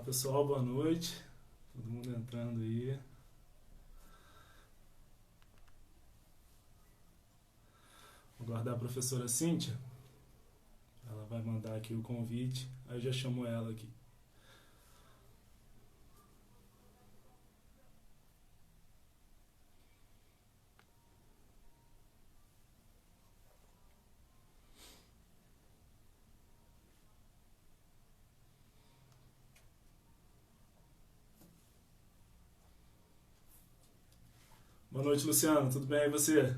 Olá pessoal, boa noite. Todo mundo entrando aí. Vou guardar a professora Cíntia. Ela vai mandar aqui o convite. Aí eu já chamo ela aqui. Boa noite, Luciano. Tudo bem? E você?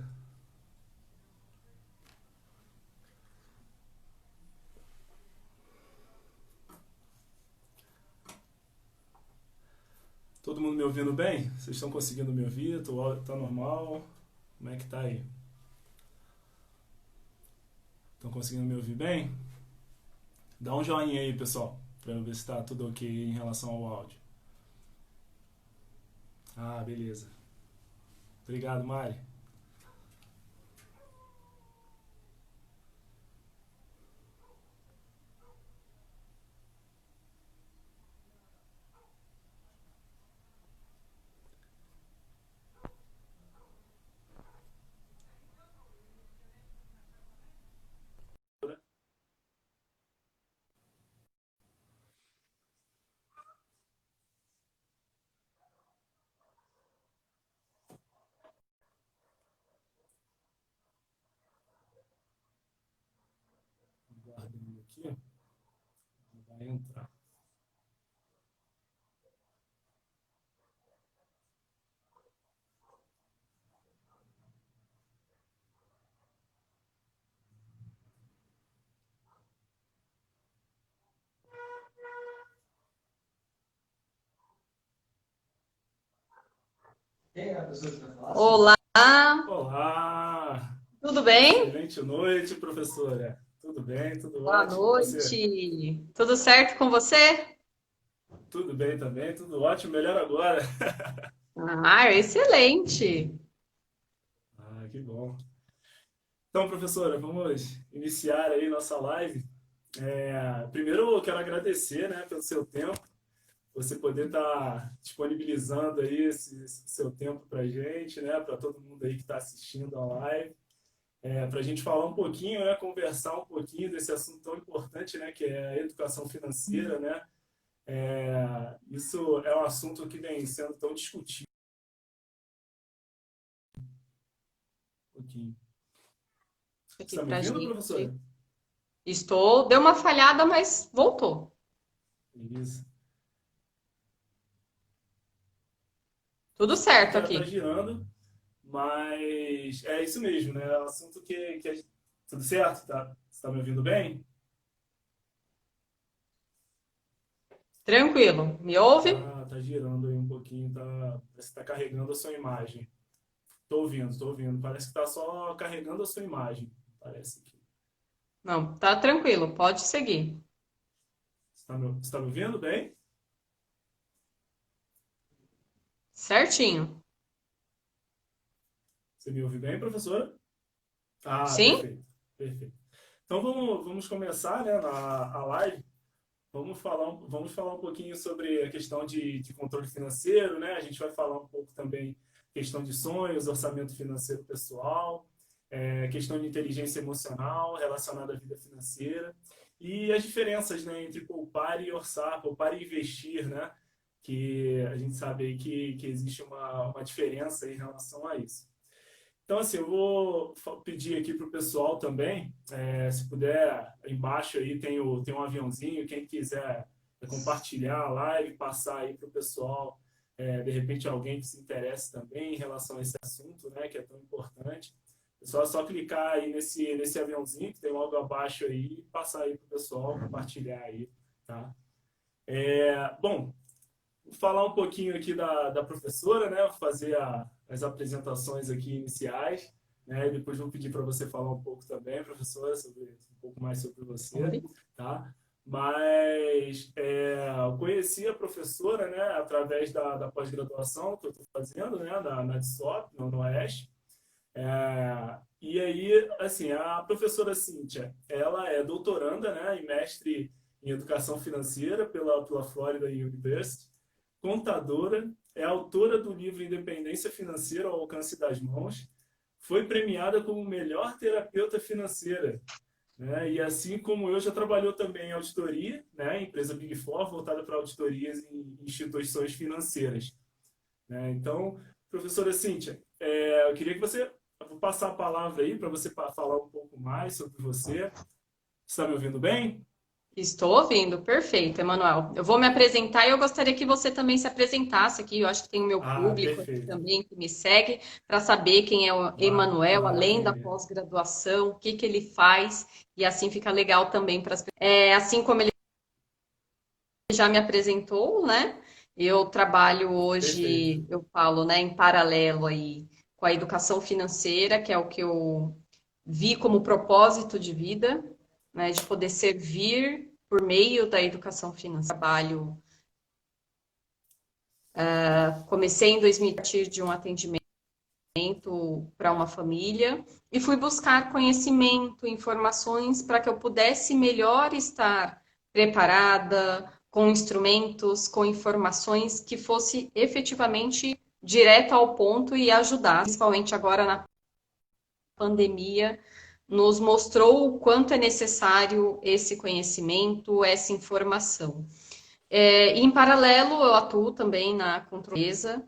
Todo mundo me ouvindo bem? Vocês estão conseguindo me ouvir? Tá normal? Como é que tá aí? Estão conseguindo me ouvir bem? Dá um joinha aí, pessoal, pra eu ver se tá tudo ok em relação ao áudio. Ah, beleza. Obrigado, Mari. Guardando aqui. Vai entrar. Olá, Olá! tudo bem? Excelente noite, professora. Tudo bem, tudo Boa ótimo. E você? noite. Tudo certo com você? Tudo bem também, tudo ótimo, melhor agora. Ah, excelente. Ah, que bom. Então, professora, vamos iniciar aí nossa live. Primeiro, eu quero agradecer, né, pelo seu tempo, você poder estar disponibilizando aí esse seu tempo para a gente, né, para todo mundo aí que está assistindo a live, para a gente falar um pouquinho, né, conversar um pouquinho desse assunto tão importante, né, que é a educação financeira, né. Isso é um assunto que vem sendo tão discutido. Um pouquinho. Você Aqui está me pra ouvindo, gente. professora? Deu uma falhada, mas voltou. Isso. Tudo Aqui certo tá aqui. girando, mas é isso mesmo, né? É um assunto que tudo certo? Tá? Você está me ouvindo bem? Tranquilo. Me ouve? Tá girando aí um pouquinho, parece que tá carregando a sua imagem. Tô ouvindo, tô ouvindo. Parece que tá só carregando a sua imagem. Parece que. Não, tá tranquilo. Pode seguir. Você tá me ouvindo bem? Certinho. Você me ouve bem, professora? Ah, Sim? perfeito, perfeito. Então vamos começar, né, a live. Vamos falar um pouquinho sobre a questão de controle financeiro, né? A gente vai falar um pouco também questão de sonhos, orçamento financeiro pessoal, questão de inteligência emocional relacionada à vida financeira e as diferenças, né, entre poupar e orçar, poupar e investir, né? Que a gente sabe aí que existe uma diferença em relação a isso. Então, assim, eu vou pedir aqui para o pessoal também, se puder, embaixo aí tem um aviãozinho, quem quiser compartilhar a live, passar aí para o pessoal, de repente alguém que se interesse também em relação a esse assunto, né, que é tão importante. É só clicar aí nesse aviãozinho que tem logo abaixo aí e passar aí para o pessoal, compartilhar aí, tá? Bom, vou falar um pouquinho aqui da professora, né? Vou fazer as apresentações aqui iniciais, né? E depois vou pedir para você falar um pouco também, professora, um pouco mais sobre você, tá? Mas eu conheci a professora, né? Através da pós-graduação que eu estou fazendo, né? Na DSOP, no Oeste. E aí, assim, a professora Cíntia, ela é doutoranda, né? E mestre em educação financeira pela Florida University, contadora, é autora do livro Independência Financeira ao Alcance das Mãos, foi premiada como melhor terapeuta financeira, né? E assim como eu, já trabalhou também em auditoria, né? Empresa Big Four, voltada para auditorias em instituições financeiras, né? Então, professora Cíntia, eu queria que você, eu vou passar a palavra aí para você falar um pouco mais sobre você. Está me ouvindo bem? Estou ouvindo, perfeito, Emanuel. Eu vou me apresentar e eu gostaria que você também se apresentasse aqui. Eu acho que tem o meu Ah, público aqui perfeito. também que me segue para saber quem é o Emanuel, além da Maravilha. pós-graduação, o que que ele faz, e assim fica legal também para as pessoas. Assim como ele já me apresentou, né? Eu trabalho Perfeito. hoje, eu falo, né, em paralelo aí com a educação financeira, que é o que eu vi como propósito de vida, né, de poder servir por meio da educação financeira. Trabalho, comecei em 2000 a partir de um atendimento para uma família e fui buscar conhecimento, informações para que eu pudesse melhor estar preparada, com instrumentos, com informações que fosse efetivamente direto ao ponto e ajudar, principalmente agora na pandemia, nos mostrou o quanto é necessário esse conhecimento, essa informação. Em paralelo, eu atuo também na Controlesa,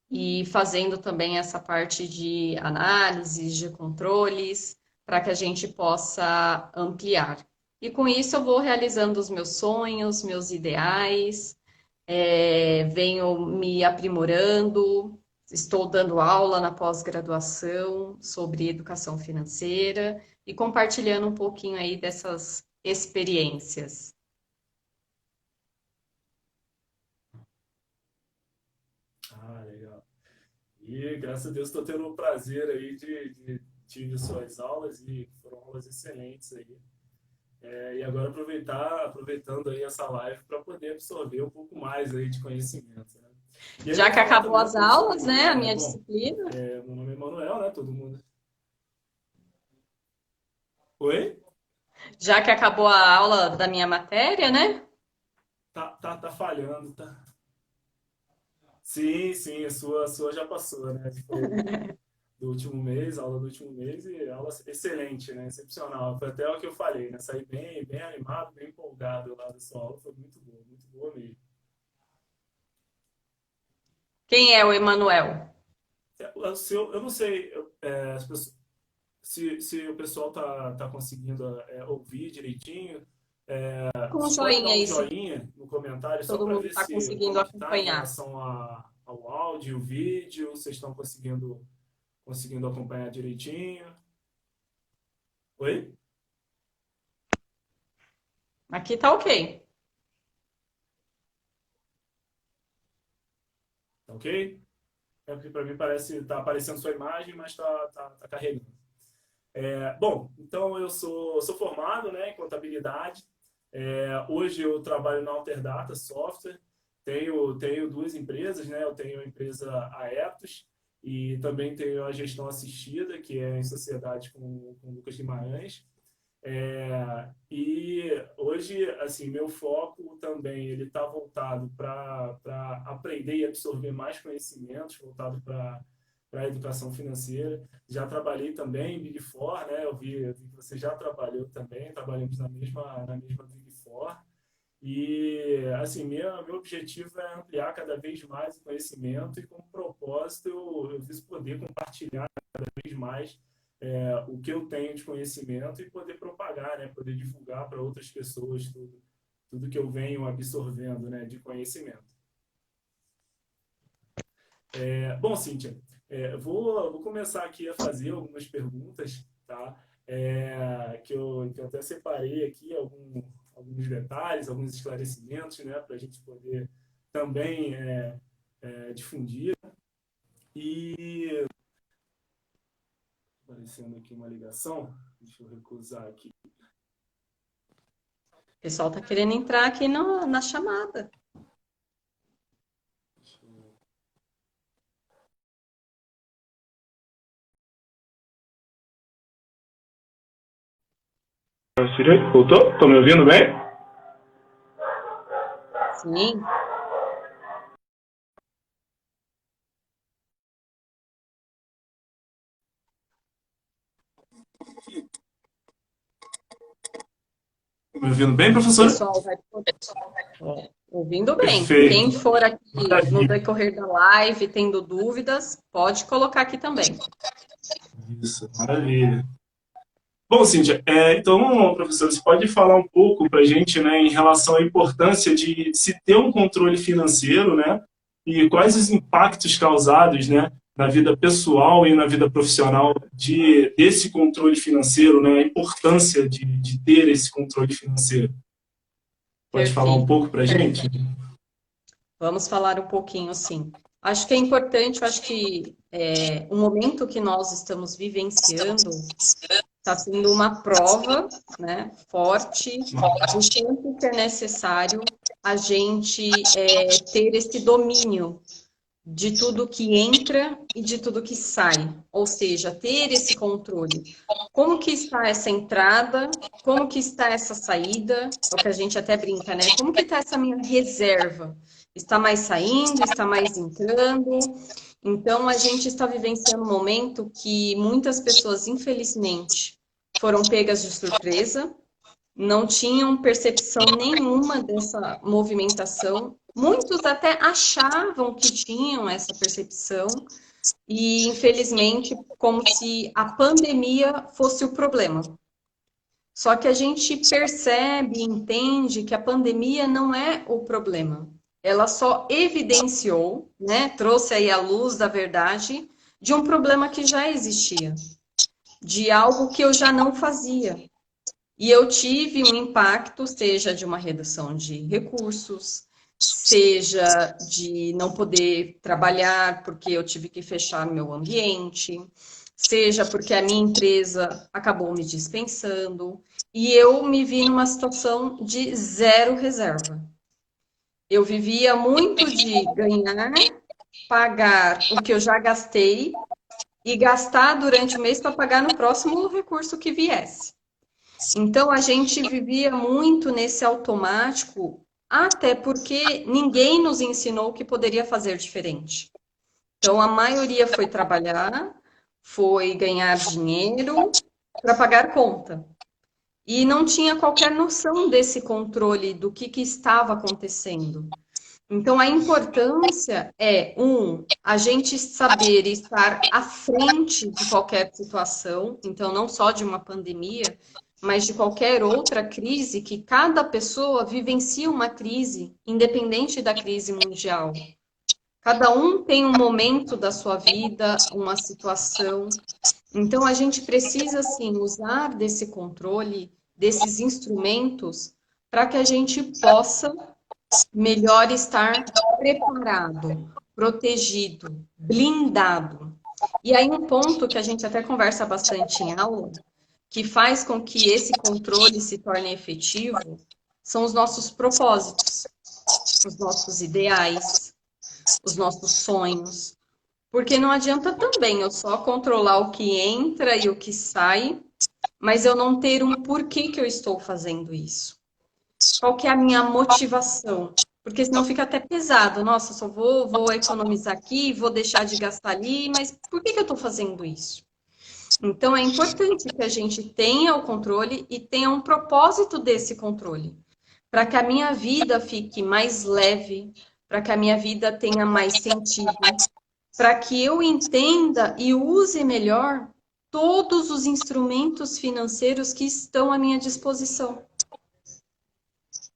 e fazendo também essa parte de análises, de controles, para que a gente possa ampliar. E com isso eu vou realizando os meus sonhos, meus ideais, venho me aprimorando, estou dando aula na pós-graduação sobre educação financeira e compartilhando um pouquinho aí dessas experiências. Ah, legal. E graças a Deus estou tendo o prazer aí de tive suas aulas e foram aulas excelentes aí. E agora aproveitando aí essa live para poder absorver um pouco mais aí de conhecimento, né? E aí eu Já vou que falar acabou também um as pouco sobre aulas, né, mim, a né? minha Bom, disciplina, meu nome é Manuel, né? Todo mundo. Oi? já que acabou a aula da minha matéria, né? Tá falhando, tá? Sim, sim, a sua já passou, né? Foi do último mês, aula do último mês e aula excelente, né? Excepcional. Foi até o que eu falei, né? Saí bem, bem animado, bem empolgado lá da sua aula, foi muito boa mesmo. Quem é o Emanuel? Eu não sei se o pessoal tá conseguindo ouvir direitinho. Com um Você pode dar joinha um aí, se joinha no comentário só todo para mundo ver está se conseguindo como que tá em acompanhar. relação ao áudio, o vídeo, vocês estão conseguindo acompanhar direitinho. Oi? Aqui tá ok. Tá ok? É porque para mim parece tá aparecendo sua imagem, mas tá carregando. Bom, então eu sou formado, né, em contabilidade. Hoje eu trabalho na Alterdata Software. Tenho duas empresas, né? Eu tenho a empresa Aetos e também tenho a gestão assistida, que é em sociedade com o Lucas Guimarães. E hoje, assim, meu foco também ele está voltado para aprender e absorver mais conhecimentos, voltado para a educação financeira. Já trabalhei também em Big Four, né? Eu vi que você já trabalhou também, trabalhamos na mesma Big Four. E, assim, meu objetivo é ampliar cada vez mais o conhecimento e, com propósito, eu viso poder compartilhar cada vez mais o que eu tenho de conhecimento e poder propagar, né? Poder divulgar para outras pessoas tudo que eu venho absorvendo, né? De conhecimento. Bom, Cíntia, vou começar aqui a fazer algumas perguntas, tá? Que eu até separei aqui alguns detalhes, alguns esclarecimentos, né? Para a gente poder também difundir. E aparecendo aqui uma ligação, deixa eu recusar aqui. O pessoal tá querendo entrar aqui na chamada. Voltou? Estão me ouvindo bem? Sim, Estão me ouvindo bem, o professor? pessoal vai ouvindo bem. Quem Perfeito. for aqui no Maravilha. decorrer da live tendo dúvidas, pode colocar aqui também. Isso, maravilha. Bom, Cíntia, então, professor, você pode falar um pouco para a gente, né, em relação à importância de se ter um controle financeiro, né, e quais os impactos causados, né, na vida pessoal e na vida profissional desse controle financeiro, né, a importância de ter esse controle financeiro. Pode falar um Perfeito. pouco para a gente? Vamos falar um pouquinho, sim. Acho que é importante, acho que o momento que nós estamos vivenciando está sendo uma prova, né, forte do quanto que é necessário a gente ter esse domínio de tudo que entra e de tudo que sai, ou seja, ter esse controle. Como que está essa entrada? Como que está essa saída? É o que a gente até brinca, né? Como que está essa minha reserva? Está mais saindo? Está mais entrando? Então, a gente está vivenciando um momento que muitas pessoas, infelizmente, foram pegas de surpresa, não tinham percepção nenhuma dessa movimentação. Muitos até achavam que tinham essa percepção, e infelizmente, como se a pandemia fosse o problema. Só que a gente percebe e entende que a pandemia não é o problema. Ela só evidenciou, né, trouxe aí a luz da verdade de um problema que já existia, de algo que eu já não fazia. E eu tive um impacto, seja de uma redução de recursos, seja de não poder trabalhar porque eu tive que fechar meu ambiente, seja porque a minha empresa acabou me dispensando, e eu me vi numa situação de zero reserva. Eu vivia muito de ganhar, pagar o que eu já gastei e gastar durante o mês para pagar no próximo recurso que viesse. Então, a gente vivia muito nesse automático, até porque ninguém nos ensinou que poderia fazer diferente. Então, a maioria foi trabalhar, foi ganhar dinheiro para pagar conta. E não tinha qualquer noção desse controle do que estava acontecendo. Então, a importância é, a gente saber estar à frente de qualquer situação, então, não só de uma pandemia, mas de qualquer outra crise, que cada pessoa vivencia uma crise, independente da crise mundial. Cada um tem um momento da sua vida, uma situação. Então, a gente precisa, sim, usar desse controle, desses instrumentos, para que a gente possa melhor estar preparado, protegido, blindado. E aí, um ponto que a gente até conversa bastante em aula, que faz com que esse controle se torne efetivo, são os nossos propósitos, os nossos ideais, os nossos sonhos. Porque não adianta também eu só controlar o que entra e o que sai, mas eu não ter um porquê que eu estou fazendo isso. Qual que é a minha motivação? Porque senão fica até pesado. Nossa, só vou economizar aqui, vou deixar de gastar ali, mas por que eu estou fazendo isso? Então, é importante que a gente tenha o controle e tenha um propósito desse controle, para que a minha vida fique mais leve, para que a minha vida tenha mais sentido, para que eu entenda e use melhor todos os instrumentos financeiros que estão à minha disposição.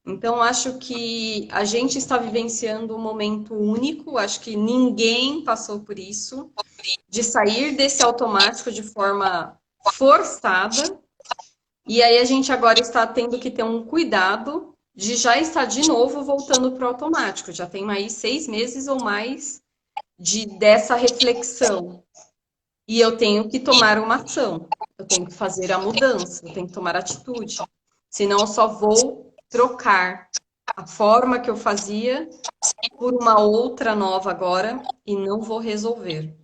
Então, acho que a gente está vivenciando um momento único, acho que ninguém passou por isso, de sair desse automático de forma forçada, e aí a gente agora está tendo que ter um cuidado de já estar de novo voltando para o automático. Já tem aí 6 meses ou mais dessa reflexão. E eu tenho que tomar uma ação, eu tenho que fazer a mudança, eu tenho que tomar atitude. Senão eu só vou trocar a forma que eu fazia por uma outra nova agora e não vou resolver.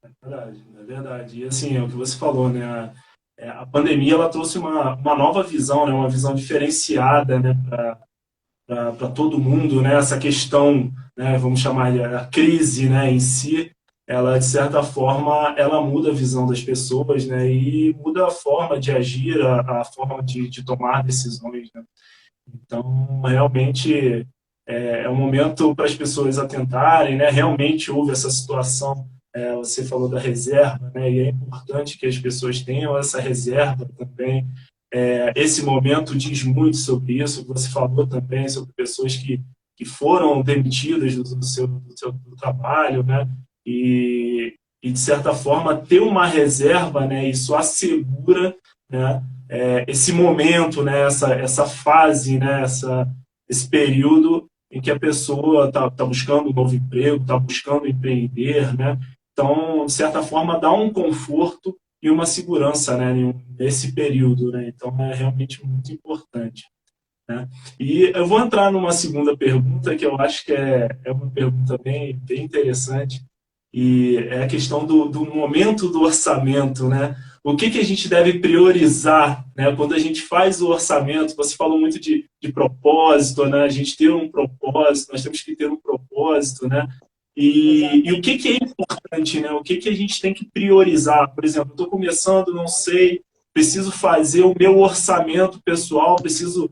É verdade, é verdade. E assim, é o que você falou, né? a pandemia ela trouxe uma nova visão, né, uma visão diferenciada, né, para todo mundo, né, essa questão, né, vamos chamar de a crise, né, em si, ela de certa forma ela muda a visão das pessoas, né, e muda a forma de agir, a forma de tomar decisões, né? Então, realmente é um momento para as pessoas atentarem, né? Realmente houve essa situação, você falou da reserva, né? E é importante que as pessoas tenham essa reserva também. Esse momento diz muito sobre isso. Você falou também sobre pessoas que foram demitidas do trabalho, né? E, de certa forma, ter uma reserva, né? Isso assegura, né? Esse momento, né? Essa fase, né? Esse período em que a pessoa está buscando um novo emprego, está buscando empreender, né? Então, de certa forma, dá um conforto e uma segurança, né, nesse período, né? Então, é realmente muito importante, né? E eu vou entrar numa segunda pergunta que eu acho que é uma pergunta bem interessante, e é a questão do momento do orçamento, né? O que a gente deve priorizar, né? Quando a gente faz o orçamento? Você falou muito de propósito, né? A gente ter um propósito, nós temos que ter um propósito, né? E o que é importante, né? O que a gente tem que priorizar? Por exemplo, eu estou começando, não sei, preciso fazer o meu orçamento pessoal, preciso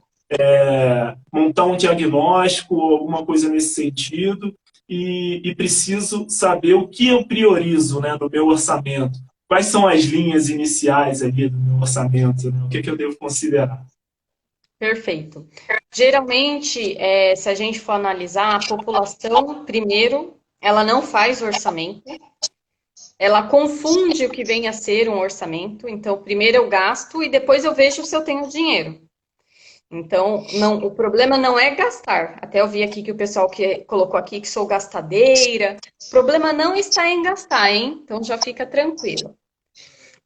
montar um diagnóstico, alguma coisa nesse sentido, e preciso saber o que eu priorizo, né, no meu orçamento. Quais são as linhas iniciais ali do meu orçamento, né? O que eu devo considerar? Perfeito. Geralmente, se a gente for analisar, a população, primeiro, ela não faz orçamento, ela confunde o que vem a ser um orçamento. Então, primeiro eu gasto e depois eu vejo se eu tenho dinheiro. Então, não, o problema não é gastar. Até eu vi aqui que o pessoal que colocou aqui que sou gastadeira. O problema não está em gastar, hein? Então já fica tranquilo.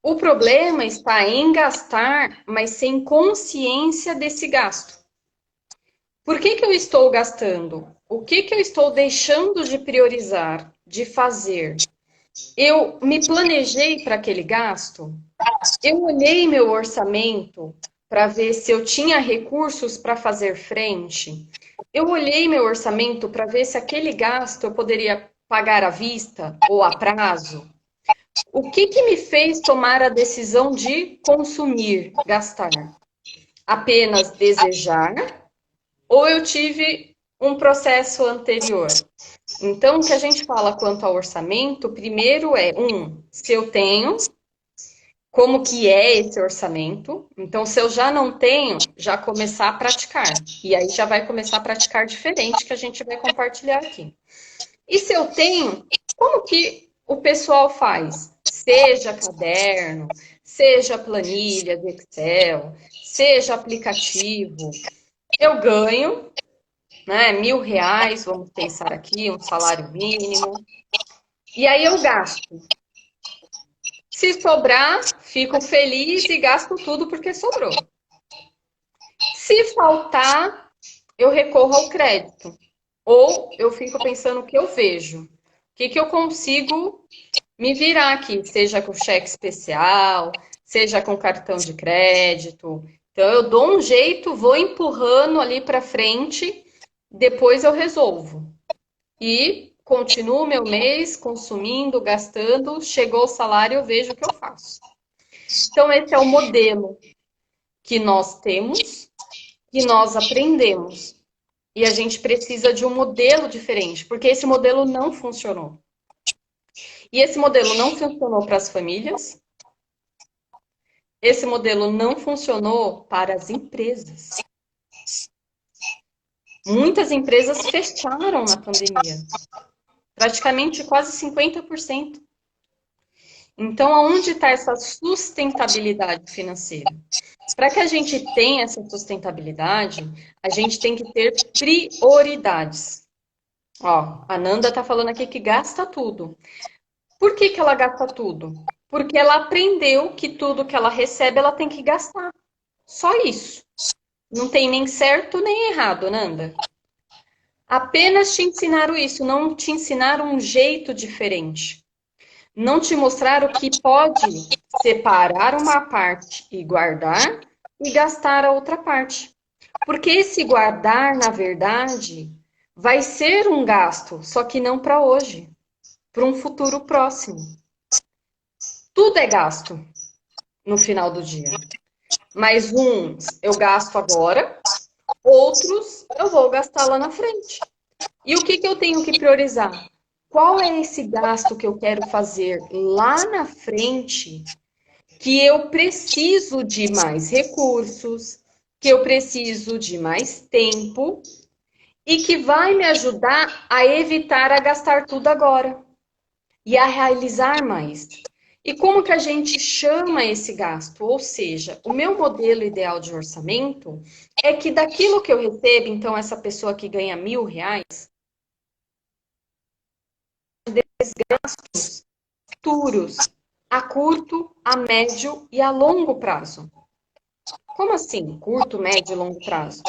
O problema está em gastar, mas sem consciência desse gasto. Por que eu estou gastando? O que eu estou deixando de priorizar, de fazer? Eu me planejei para aquele gasto? Eu olhei meu orçamento para ver se eu tinha recursos para fazer frente. Eu olhei meu orçamento para ver se aquele gasto eu poderia pagar à vista ou a prazo. O que me fez tomar a decisão de consumir, gastar? Apenas desejar ou eu tive um processo anterior? Então, o que a gente fala quanto ao orçamento, primeiro se eu tenho, como que é esse orçamento. Então, se eu já não tenho, já começar a praticar. E aí já vai começar a praticar diferente, que a gente vai compartilhar aqui. E se eu tenho, como que o pessoal faz? Seja caderno, seja planilha de Excel, seja aplicativo. Eu ganho, né, R$ 1.000, vamos pensar aqui, um salário mínimo. E aí eu gasto. Se sobrar, fico feliz e gasto tudo porque sobrou. Se faltar, eu recorro ao crédito. Ou eu fico pensando o que eu vejo. O que eu consigo me virar aqui, seja com cheque especial, seja com cartão de crédito. Então eu dou um jeito, vou empurrando ali para frente, depois eu resolvo. E continuo meu mês consumindo, gastando, chegou o salário, eu vejo o que eu faço. Então esse é o modelo que nós temos, que nós aprendemos. E a gente precisa de um modelo diferente, porque esse modelo não funcionou. E esse modelo não funcionou para as famílias, esse modelo não funcionou para as empresas. Muitas empresas fecharam na pandemia, praticamente quase 50%. Então, aonde está essa sustentabilidade financeira? Para que a gente tenha essa sustentabilidade, a gente tem que ter prioridades. Ó, a Nanda está falando aqui que gasta tudo. Por que ela gasta tudo? Porque ela aprendeu que tudo que ela recebe, ela tem que gastar. Só isso. Não tem nem certo nem errado, Nanda. Apenas te ensinaram isso, não te ensinaram um jeito diferente. Não te mostraram que pode separar uma parte e guardar e gastar a outra parte. Porque esse guardar, na verdade, vai ser um gasto, só que não para hoje, para um futuro próximo. Tudo é gasto no final do dia. Mas uns eu gasto agora, outros eu vou gastar lá na frente. E o que eu tenho que priorizar? Qual é esse gasto que eu quero fazer lá na frente, que eu preciso de mais recursos, que eu preciso de mais tempo e que vai me ajudar a evitar a gastar tudo agora e a realizar mais. E como que a gente chama esse gasto? Ou seja, o meu modelo ideal de orçamento é que daquilo que eu recebo, então essa pessoa que ganha R$ 1.000, gastos futuros a curto, a médio e a longo prazo. Como assim, curto, médio e longo prazo?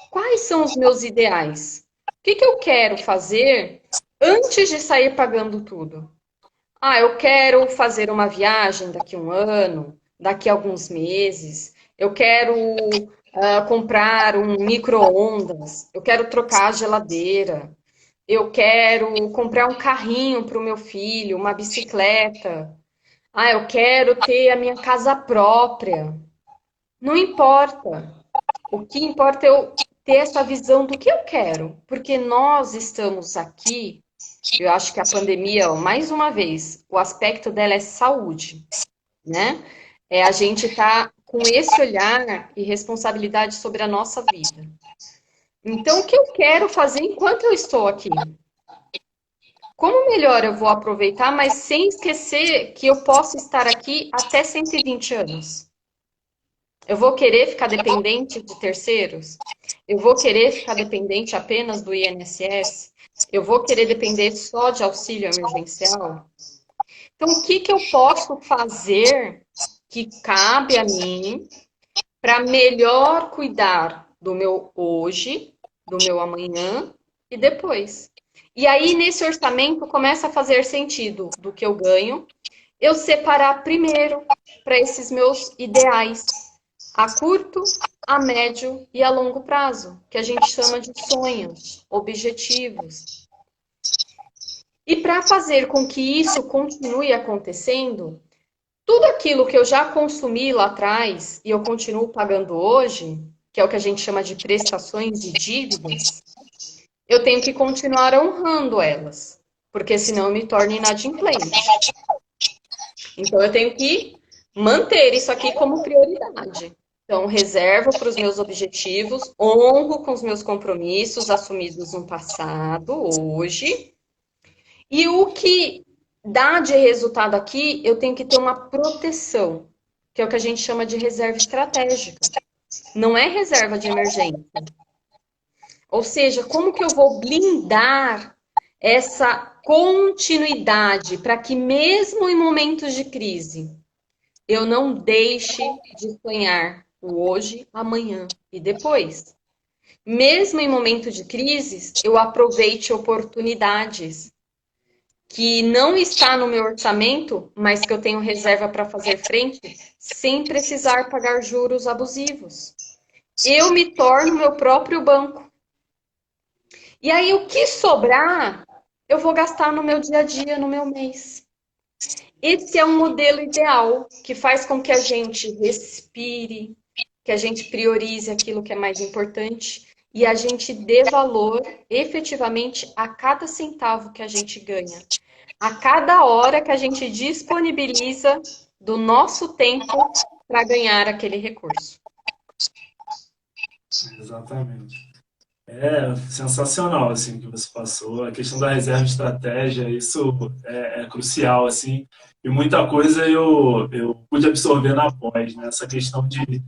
Quais são os meus ideais? O que eu quero fazer antes de sair pagando tudo? Eu quero fazer uma viagem daqui a um ano, daqui a alguns meses. Eu quero comprar um micro-ondas. Eu quero trocar a geladeira. Eu quero comprar um carrinho para o meu filho, uma bicicleta. Eu quero ter a minha casa própria. Não importa. O que importa é eu ter essa visão do que eu quero. Porque nós estamos aqui, eu acho que a pandemia, mais uma vez, o aspecto dela é saúde, né? É a gente tá com esse olhar e responsabilidade sobre a nossa vida. Então, o que eu quero fazer enquanto eu estou aqui? Como melhor eu vou aproveitar, mas sem esquecer que eu posso estar aqui até 120 anos? Eu vou querer ficar dependente de terceiros? Eu vou querer ficar dependente apenas do INSS? Eu vou querer depender só de auxílio emergencial? Então, o que eu posso fazer que cabe a mim para melhor cuidar do meu hoje, do meu amanhã e depois? E aí, nesse orçamento, começa a fazer sentido do que eu ganho, eu separar primeiro para esses meus ideais, a curto, a médio e a longo prazo, que a gente chama de sonhos, objetivos. E para fazer com que isso continue acontecendo, tudo aquilo que eu já consumi lá atrás e eu continuo pagando hoje, que é o que a gente chama de prestações e dívidas, eu tenho que continuar honrando elas, porque senão eu me torno inadimplente. Então eu tenho que manter isso aqui como prioridade. Então, reservo para os meus objetivos, honro com os meus compromissos assumidos no passado, hoje. E o que dá de resultado aqui, eu tenho que ter uma proteção, que é o que a gente chama de reserva estratégica. Não é reserva de emergência. Ou seja, como que eu vou blindar essa continuidade para que mesmo em momentos de crise, eu não deixe de sonhar o hoje, amanhã e depois. Mesmo em momento de crises, eu aproveite oportunidades que não está no meu orçamento, mas que eu tenho reserva para fazer frente, sem precisar pagar juros abusivos. Eu me torno meu próprio banco. E aí, o que sobrar, eu vou gastar no meu dia a dia, no meu mês. Esse é um modelo ideal que faz com que a gente respire, que a gente priorize aquilo que é mais importante e a gente dê valor efetivamente a cada centavo que a gente ganha, a cada hora que a gente disponibiliza do nosso tempo para ganhar aquele recurso. Exatamente. É sensacional, assim, o que você passou. A questão da reserva de estratégia, isso é crucial, assim. E muita coisa eu pude absorver na pós, né? Essa questão de...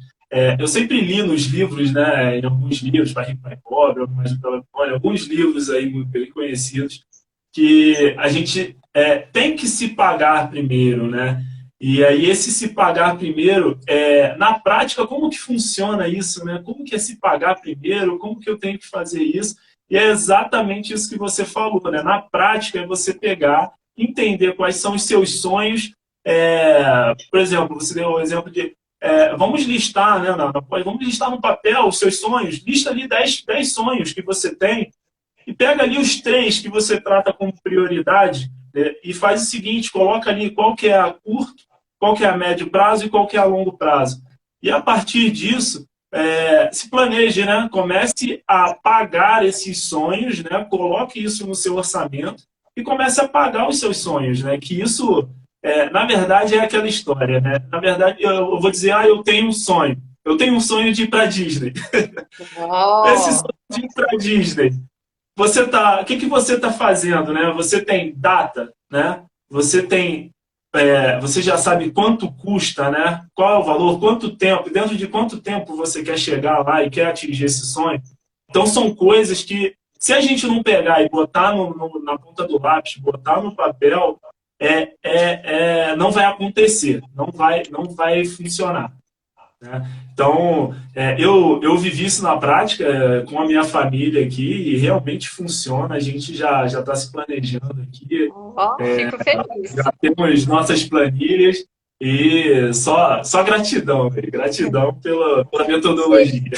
eu sempre li nos livros, né? Em alguns livros, para Rico, para Pobre, alguns livros aí muito bem conhecidos, que a gente tem que se pagar primeiro, né? E aí esse se pagar primeiro, na prática, como que funciona isso, né? Como que é se pagar primeiro? Como que eu tenho que fazer isso? E é exatamente isso que você falou, né? Na prática é você pegar, entender quais são os seus sonhos, por exemplo, você deu o exemplo de vamos listar, né, vamos listar no papel os seus sonhos, lista ali 10 sonhos que você tem e pega ali os três que você trata como prioridade, né, e faz o seguinte, coloca ali qual que é a curto, qual que é a médio prazo e qual que é a longo prazo. E a partir disso, se planeje, né? Comece a pagar esses sonhos, né? Coloque isso no seu orçamento e comece a pagar os seus sonhos, né? Que isso, na verdade, é aquela história, né? Na verdade, eu vou dizer, eu tenho um sonho. Eu tenho um sonho de ir para Disney. Esse sonho Oh, de ir para Disney, o que você está fazendo, né? Você tem data, né? Você já sabe quanto custa, né? Qual é o valor, quanto tempo, dentro de quanto tempo você quer chegar lá e quer atingir esse sonho. Então são coisas que, se a gente não pegar e botar na ponta do lápis, botar no papel, não vai acontecer, não vai funcionar. Né? Então, eu vivi isso na prática com a minha família aqui e realmente funciona. A gente já está se planejando aqui, oh, fico feliz. já temos nossas planilhas e só gratidão, velho. Gratidão pela metodologia.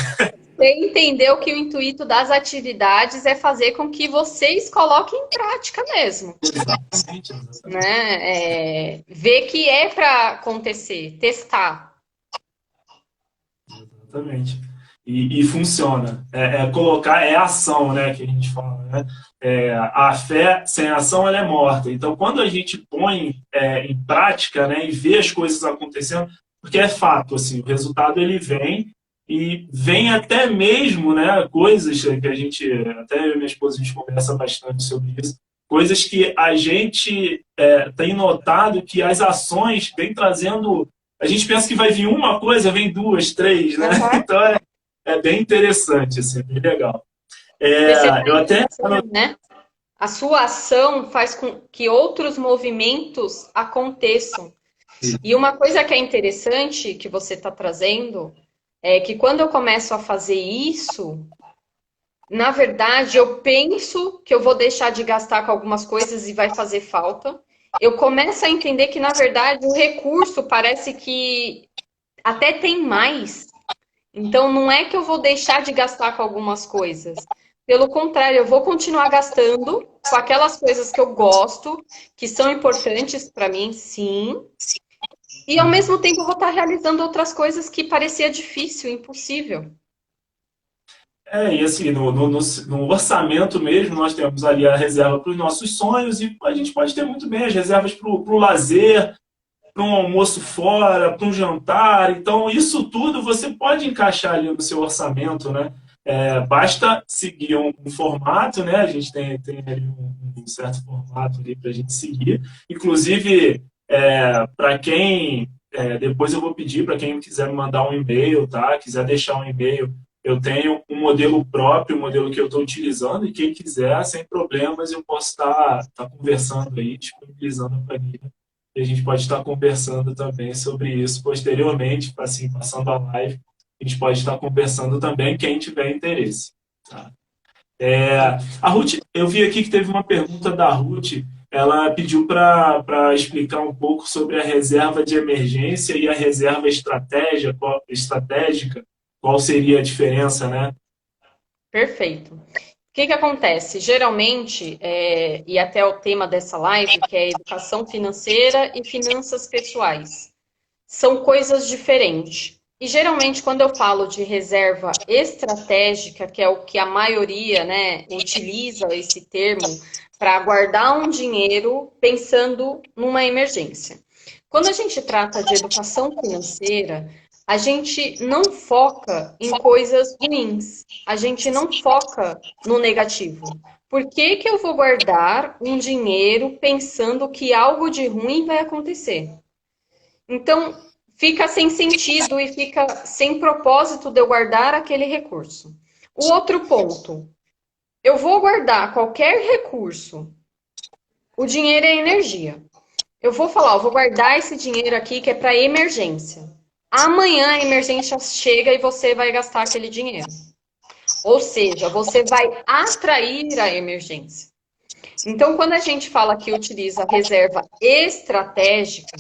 Você entendeu que o intuito das atividades é fazer com que vocês coloquem em prática mesmo, Exatamente, exatamente. né? Ver que é para acontecer, testar. Exatamente. E funciona. Colocar, ação, né, que a gente fala, né? A fé sem ação ela é morta. Então, quando a gente põe em prática, né, e vê as coisas acontecendo, porque é fato, assim, o resultado ele vem e vem até mesmo, né, coisas que a gente, até eu e minha esposa, a gente conversa bastante sobre isso, coisas que a gente tem notado que as ações vêm trazendo. A gente pensa que vai vir uma coisa, vem duas, três, né? Uhum. Então é bem interessante, assim, bem legal. Porque você está Eu até. encaixando, né? A sua ação faz com que outros movimentos aconteçam. E uma coisa que é interessante que você está trazendo é que quando eu começo a fazer isso, na verdade, eu penso que eu vou deixar de gastar com algumas coisas e vai fazer falta. Eu começo a entender que, na verdade, o recurso parece que até tem mais. Então, não é que eu vou deixar de gastar com algumas coisas. Pelo contrário, eu vou continuar gastando com aquelas coisas que eu gosto, que são importantes para mim, sim. E ao mesmo tempo eu vou estar realizando outras coisas que parecia difícil, impossível. E assim, no orçamento mesmo, nós temos ali a reserva para os nossos sonhos e a gente pode ter muito bem as reservas para o lazer, para um almoço fora, para um jantar. Então, isso tudo você pode encaixar ali no seu orçamento, né? Basta seguir um formato, né? A gente tem ali um certo formato ali para a gente seguir. Inclusive, para quem. Depois eu vou pedir para quem quiser me mandar um e-mail, tá? Quiser deixar um e-mail, eu tenho um modelo próprio, um modelo que eu estou utilizando, e quem quiser, sem problemas, eu posso estar conversando aí, disponibilizando a planilha e a gente pode estar conversando também sobre isso posteriormente, assim, passando a live, a gente pode estar conversando também, quem tiver interesse. Tá? A Ruth, eu vi aqui que teve uma pergunta da Ruth, ela pediu para explicar um pouco sobre a reserva de emergência e a reserva estratégica, qual seria a diferença, né? Perfeito. O que que acontece? Geralmente, e até o tema dessa live, que é educação financeira e finanças pessoais, são coisas diferentes. E geralmente, quando eu falo de reserva estratégica, que é o que a maioria, né, utiliza esse termo para guardar um dinheiro pensando numa emergência. Quando a gente trata de educação financeira, a gente não foca em coisas ruins, a gente não foca no negativo. Por que que eu vou guardar um dinheiro pensando que algo de ruim vai acontecer? Então, fica sem sentido e fica sem propósito de eu guardar aquele recurso. O outro ponto, eu vou guardar qualquer recurso. O dinheiro é energia. Eu vou falar, eu vou guardar esse dinheiro aqui que é para emergência. Amanhã a emergência chega e você vai gastar aquele dinheiro. Ou seja, você vai atrair a emergência. Então, quando a gente fala que utiliza reserva estratégica,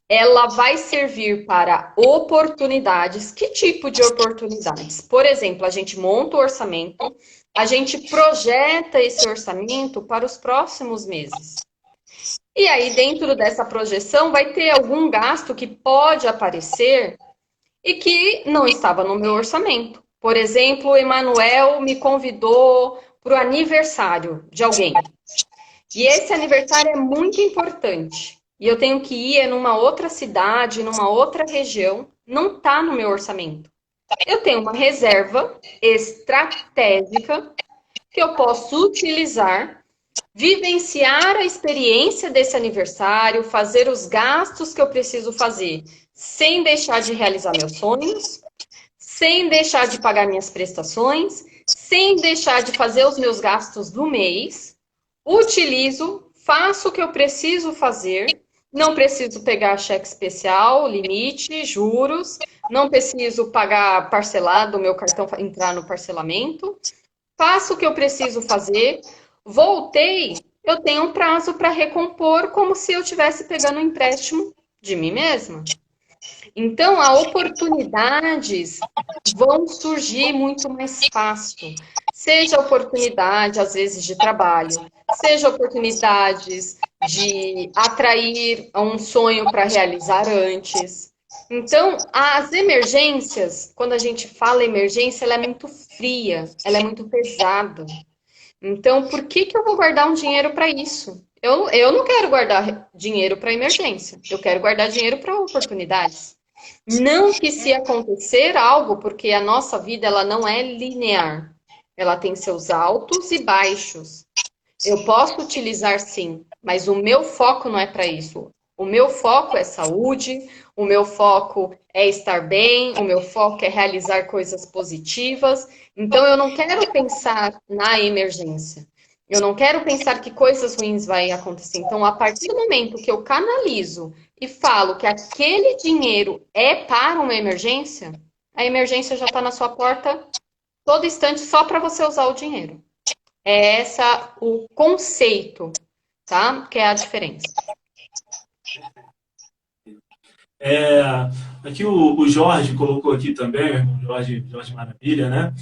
ela vai servir para oportunidades. Que tipo de oportunidades? Por exemplo, a gente monta o orçamento, a gente projeta esse orçamento para os próximos meses. E aí, dentro dessa projeção, vai ter algum gasto que pode aparecer e que não estava no meu orçamento. Por exemplo, o Emanuel me convidou para o aniversário de alguém. E esse aniversário é muito importante. E eu tenho que ir numa outra cidade, numa outra região. Não está no meu orçamento. Eu tenho uma reserva estratégica que eu posso utilizar, vivenciar a experiência desse aniversário, fazer os gastos que eu preciso fazer, sem deixar de realizar meus sonhos, sem deixar de pagar minhas prestações, sem deixar de fazer os meus gastos do mês. Utilizo, faço o que eu preciso fazer, não preciso pegar cheque especial, limite, juros, não preciso pagar parcelado, o meu cartão entrar no parcelamento, faço o que eu preciso fazer, voltei, eu tenho um prazo para recompor como se eu estivesse pegando um empréstimo de mim mesma. Então, as oportunidades vão surgir muito mais fácil. Seja oportunidade, às vezes, de trabalho, seja oportunidades de atrair um sonho para realizar antes. Então, as emergências, quando a gente fala emergência, ela é muito fria, ela é muito pesada. Então, por que que eu vou guardar um dinheiro para isso? Eu não quero guardar dinheiro para emergência, eu quero guardar dinheiro para oportunidades. Não que se acontecer algo, porque a nossa vida ela não é linear. Ela tem seus altos e baixos. Eu posso utilizar sim, mas o meu foco não é para isso. O meu foco é saúde, o meu foco é estar bem, o meu foco é realizar coisas positivas. Então eu não quero pensar na emergência. Eu não quero pensar que coisas ruins vai acontecer. Então, a partir do momento que eu canalizo e falo que aquele dinheiro é para uma emergência, a emergência já está na sua porta todo instante só para você usar o dinheiro. É essa o conceito, tá? Que é a diferença. É, aqui o Jorge colocou aqui também, o Jorge Maravilha, né?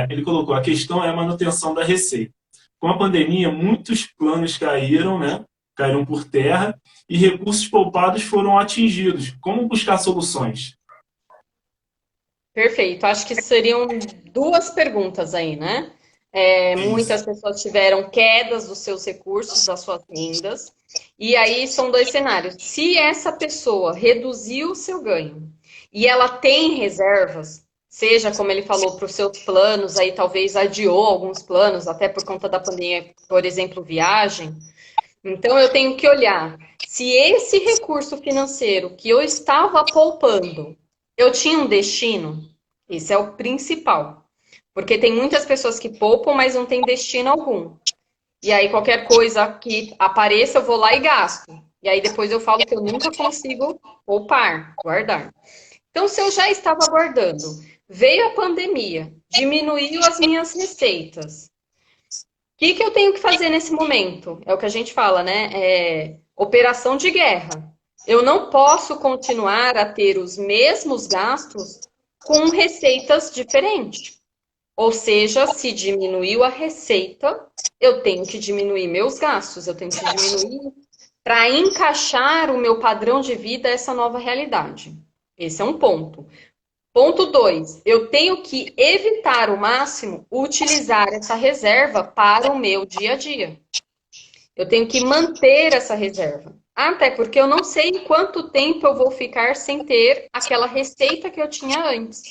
Ele colocou, a questão é a manutenção da receita. Com a pandemia, muitos planos caíram, né? Caíram por terra e recursos poupados foram atingidos. Como buscar soluções? Perfeito. Acho que seriam duas perguntas aí, né? Isso. Muitas pessoas tiveram quedas dos seus recursos, das suas rendas. E aí são dois cenários. Se essa pessoa reduziu o seu ganho e ela tem reservas, seja como ele falou para os seus planos, aí talvez adiou alguns planos, até por conta da pandemia, por exemplo, viagem. Então eu tenho que olhar se esse recurso financeiro que eu estava poupando, eu tinha um destino. Esse é o principal. Porque tem muitas pessoas que poupam, mas não tem destino algum. E aí, qualquer coisa que apareça, eu vou lá e gasto. E aí, depois eu falo que eu nunca consigo poupar, guardar. Então, se eu já estava guardando, veio a pandemia, diminuiu as minhas receitas. O que que eu tenho que fazer nesse momento? É o que a gente fala, né? Operação de guerra. Eu não posso continuar a ter os mesmos gastos com receitas diferentes. Ou seja, se diminuiu a receita, eu tenho que diminuir meus gastos, eu tenho que diminuir para encaixar o meu padrão de vida a essa nova realidade. Esse é um ponto. Ponto 2, eu tenho que evitar o máximo utilizar essa reserva para o meu dia a dia. Eu tenho que manter essa reserva. Até porque eu não sei quanto tempo eu vou ficar sem ter aquela receita que eu tinha antes.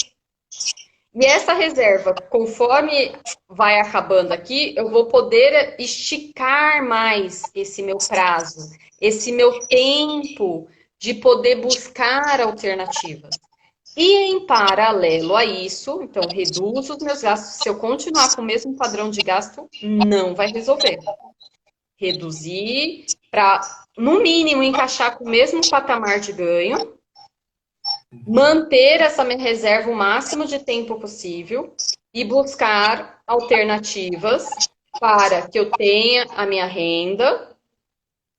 E essa reserva, conforme vai acabando aqui, eu vou poder esticar mais esse meu prazo, esse meu tempo de poder buscar alternativas. E em paralelo a isso, então reduzo os meus gastos. Se eu continuar com o mesmo padrão de gasto, não vai resolver. Reduzir para, no mínimo, encaixar com o mesmo patamar de ganho, manter essa minha reserva o máximo de tempo possível e buscar alternativas para que eu tenha a minha renda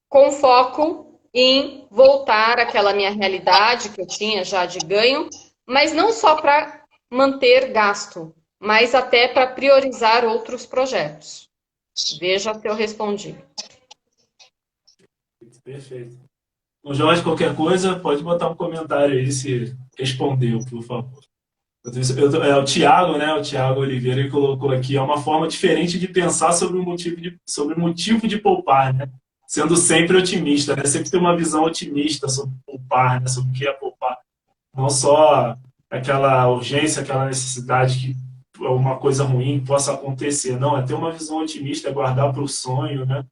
com foco em voltar àquela minha realidade que eu tinha já de ganho, mas não só para manter gasto, mas até para priorizar outros projetos. Veja se eu respondi. Perfeito. O Jorge, qualquer coisa, pode botar um comentário aí se respondeu, por favor. É o Tiago, né? O Tiago Oliveira ele colocou aqui, é uma forma diferente de pensar sobre o motivo de poupar, né? Sendo sempre otimista, né? Sempre ter uma visão otimista sobre poupar, né? Sobre o que é poupar. Não só aquela urgência, aquela necessidade que uma coisa ruim possa acontecer. Não, é ter uma visão otimista, é guardar para o sonho, né?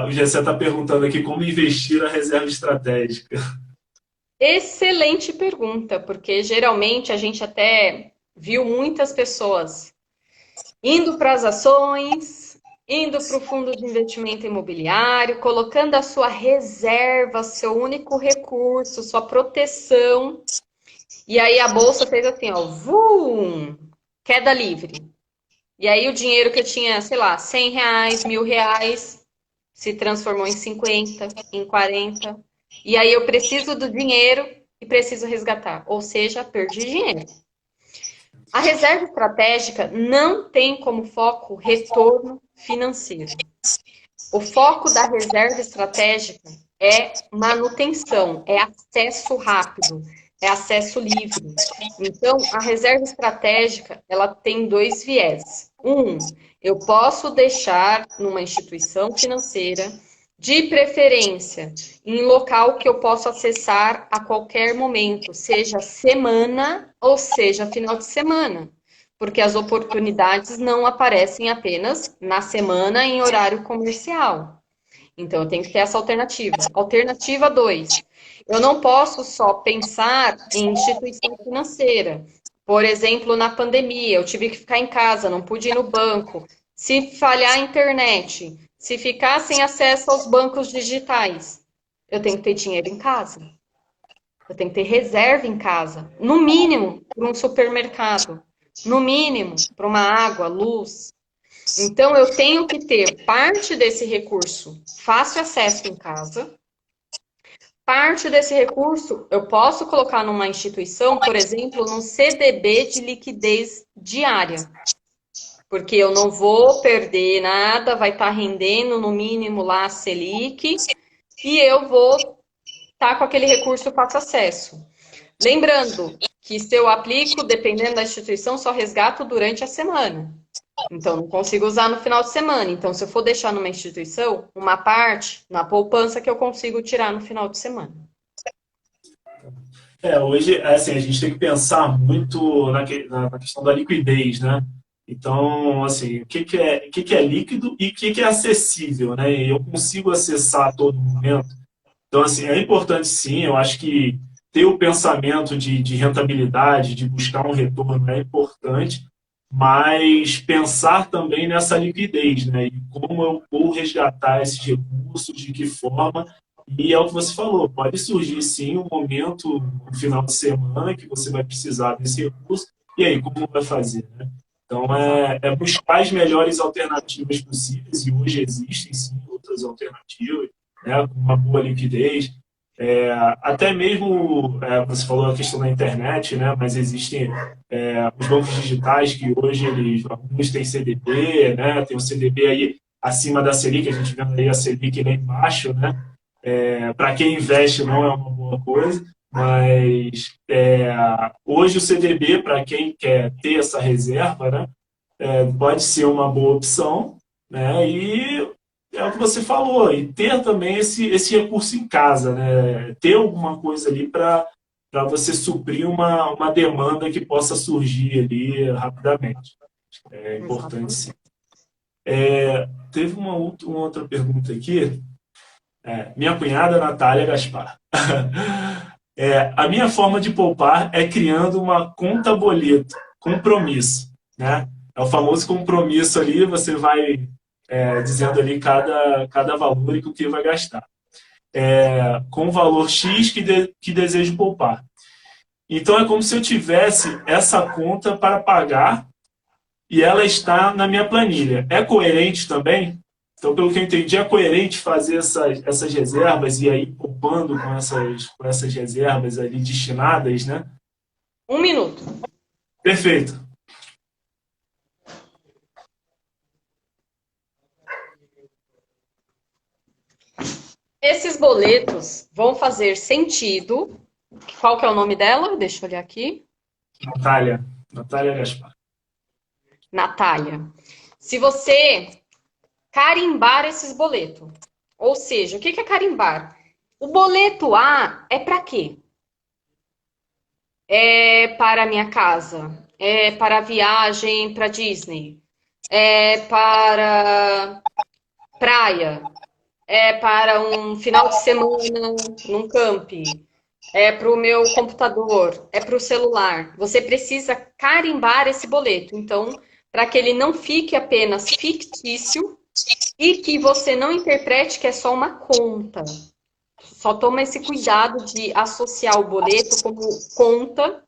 O Gessé está perguntando aqui como investir a reserva estratégica. Excelente pergunta, porque geralmente a gente até viu muitas pessoas indo para as ações, indo para o fundo de investimento imobiliário, colocando a sua reserva, seu único recurso, sua proteção. E aí a bolsa fez assim, ó, vum, queda livre. E aí o dinheiro que eu tinha, sei lá, R$ 100, R$ 1.000, se transformou em 50, em 40. E aí eu preciso do dinheiro e preciso resgatar. Ou seja, perdi dinheiro. A reserva estratégica não tem como foco retorno financeiro. O foco da reserva estratégica é manutenção, é acesso rápido, é acesso livre. Então, a reserva estratégica, ela tem dois viés. Eu posso deixar numa instituição financeira, de preferência, em local que eu posso acessar a qualquer momento, seja semana ou seja final de semana. Porque as oportunidades não aparecem apenas na semana em horário comercial. Então, eu tenho que ter essa alternativa. Alternativa 2. Eu não posso só pensar em instituição financeira. Por exemplo, na pandemia, eu tive que ficar em casa, não pude ir no banco. Se falhar a internet, se ficar sem acesso aos bancos digitais, eu tenho que ter dinheiro em casa. Eu tenho que ter reserva em casa. No mínimo, para um supermercado. No mínimo, para uma água, luz. Então, eu tenho que ter parte desse recurso fácil acesso em casa. Parte desse recurso eu posso colocar numa instituição, por exemplo, num CDB de liquidez diária. Porque eu não vou perder nada, vai estar rendendo no mínimo lá a Selic, e eu vou estar com aquele recurso fácil acesso. Lembrando que se eu aplico, dependendo da instituição, só resgato durante a semana. Então, não consigo usar no final de semana. Então, se eu for deixar numa instituição, uma parte na poupança que eu consigo tirar no final de semana. Hoje, assim, a gente tem que pensar muito na questão da liquidez, né? Então, assim, o que é líquido e o que é acessível, né? E eu consigo acessar a todo momento. Então, assim, é importante sim, eu acho que ter o pensamento de rentabilidade, de buscar um retorno é importante, mas pensar também nessa liquidez, né? E como eu vou resgatar esses recursos, de que forma, e é o que você falou, pode surgir sim um momento, no final de semana, que você vai precisar desse recurso, e aí, como vai fazer, né? Então, é buscar as melhores alternativas possíveis, e hoje existem sim outras alternativas, né, com uma boa liquidez. Até mesmo, você falou a questão da internet, né, mas existem os bancos digitais que hoje alguns têm CDB, né, tem o CDB aí acima da Selic, a gente vê aí a Selic lá embaixo, né, para quem investe não é uma boa coisa, mas hoje o CDB, para quem quer ter essa reserva, né, pode ser uma boa opção, né, e é o que você falou, e ter também esse recurso em casa, né? Ter alguma coisa ali para você suprir uma demanda que possa surgir ali rapidamente. É importante sim. Teve uma outra pergunta aqui. Minha cunhada, Natália Gaspar. A minha forma de poupar é criando uma conta boleto, compromisso, né? É o famoso compromisso ali, você vai dizendo ali cada valor e com o que vai gastar. Com o valor X que desejo poupar. Então, é como se eu tivesse essa conta para pagar e ela está na minha planilha. É coerente também? Então, pelo que eu entendi, é coerente fazer essas reservas e aí poupando com essas reservas ali destinadas, né? 1 minuto. Perfeito. Esses boletos vão fazer sentido. Qual que é o nome dela? Deixa eu olhar aqui. Natália. Natália Gaspar. Natália. Se você carimbar esses boletos, ou seja, o que é carimbar? O boleto A é para quê? É para a minha casa, é para a viagem para Disney, é para praia, é para um final de semana num camping, é para o meu computador, é para o celular. Você precisa carimbar esse boleto, então, para que ele não fique apenas fictício e que você não interprete que é só uma conta. Só toma esse cuidado de associar o boleto como conta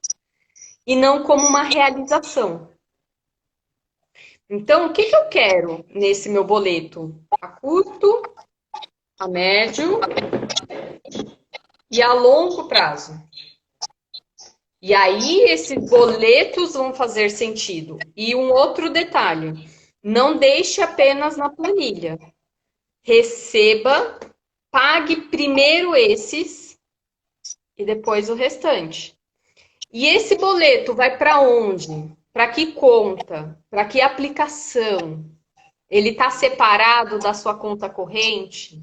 e não como uma realização. Então, o que eu quero nesse meu boleto? A curto, a médio e a longo prazo. E aí, esses boletos vão fazer sentido. E um outro detalhe: não deixe apenas na planilha. Receba, pague primeiro esses e depois o restante. E esse boleto vai para onde? Para que conta? Para que aplicação? Ele está separado da sua conta corrente,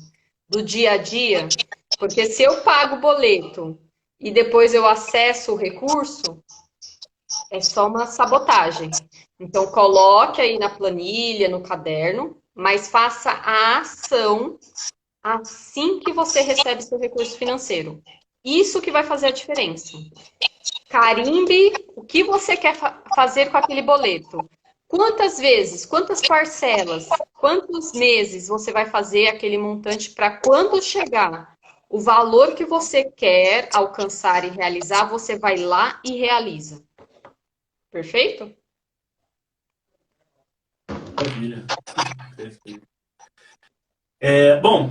do dia a dia? Porque se eu pago o boleto e depois eu acesso o recurso, é só uma sabotagem. Então, coloque aí na planilha, no caderno, mas faça a ação assim que você recebe seu recurso financeiro. Isso que vai fazer a diferença. Carimbe o que você quer fazer com aquele boleto. Quantas vezes, quantas parcelas, quantos meses você vai fazer aquele montante para quando chegar o valor que você quer alcançar e realizar, você vai lá e realiza. Perfeito? Maravilha. Perfeito. Bom,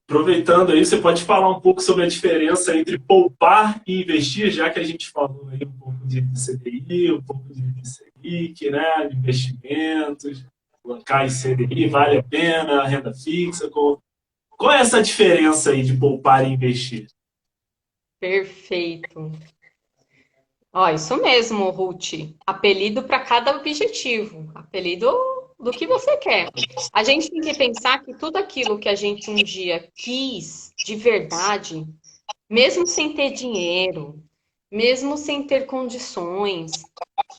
aproveitando aí, você pode falar um pouco sobre a diferença entre poupar e investir, já que a gente falou aí um pouco de CDI, um pouco de Selic, né, de investimentos, bancar e CDI, vale a pena, renda fixa, qual é essa diferença aí de poupar e investir? Perfeito. Ó, isso mesmo, Ruth. Apelido para cada objetivo. Apelido do que você quer. A gente tem que pensar que tudo aquilo que a gente um dia quis de verdade, mesmo sem ter dinheiro, mesmo sem ter condições,